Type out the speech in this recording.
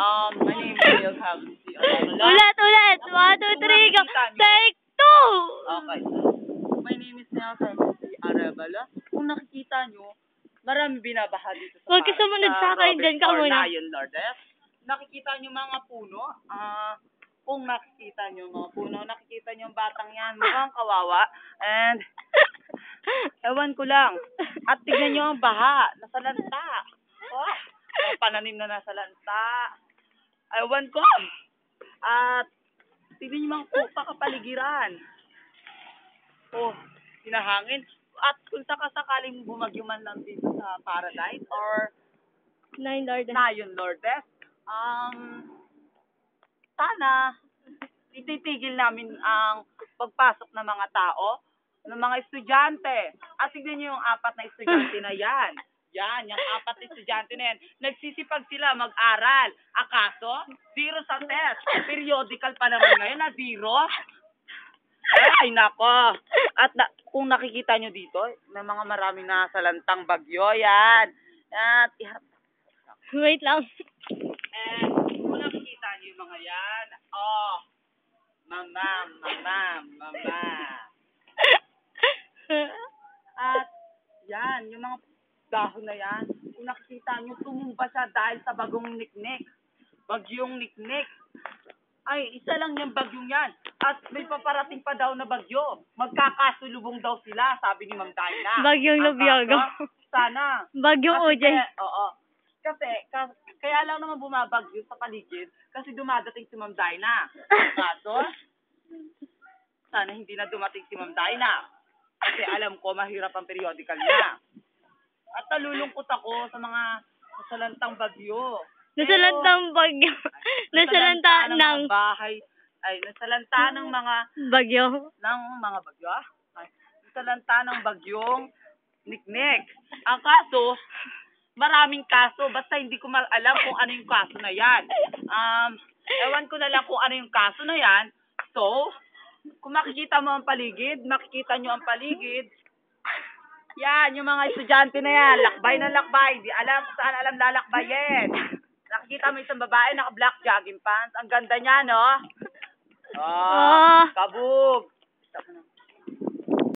My name is Neil Hamsi. Ulit! 1, 2, 3, go! Take 2! Okay. My name is Neil Hamsi Arevalo. Kung nakikita nyo, marami binabaha dito sa Huwag ka sumunod sa akin, dyan ka muna. Nayon Lourdes. Nakikita nyo mga puno. Kung nakikita nyo mga puno, nakikita nyo yung batang yan. Mukhang kawawa. And, ewan ko lang. At tignan nyo ang baha. Nasa lanta. Oh, ang pananim na nasa lanta. Ewan ko. At, tignan nyo mga kapaligiran. Oh, hinahangin. At kung sakasakaling bumagyo man lang dito sa Paradise or Nayon Lourdes, sana ititigil namin ang pagpasok ng mga tao, ng mga estudyante. At tignan nyo yung 4 na estudyante na yan. Yan, yung 4 na estudyante na yan. Nagsisipag sila mag-aral. Akaso, 0 sa test. Periodical pa naman ngayon na 0. Ay, nako. At kung nakikita nyo dito, may mga maraming nasalantang bagyo. Yan. At, Wait lang. and, kung nakikita nyo yung mga yan, oh, mama. At, yan, yung mga dahon na yan, kung nakikita nyo, tumumba siya dahil sa bagyong niknik. Ay, isa lang yung bagyong yan. At may paparating pa daw na bagyo. Magkakasulubong daw sila, sabi ni Ma'am Dinah. Bagyong Lubyago. Sana. Bagyong OJ. Oo. Kasi, kaya lang naman bumabagyo sa paligid kasi dumadating si Ma'am Dinah. Kaso, sana hindi na dumating si Ma'am Dinah. Kasi alam ko, mahirap ang periodical niya. At nalulungkot ako sa mga nasalantang bagyo. Nasalantang bagyo. Nasalanta ng bahay. Ay, nasalanta ng mga bagyo. Nasalanta ng bagyong niknik. Ang kaso, maraming kaso. Basta hindi ko alam kung ano yung kaso na yan. Ewan ko na lang kung ano yung kaso na yan. So, kung makikita mo ang paligid, makikita nyo ang paligid, yan, yung mga estudyante na yan, lakbay na lakbay. Di alam kung saan lalakbayin. Nakikita mo isang babae, naka-black jogging pants. Ang ganda niya, no? Oh, kabog.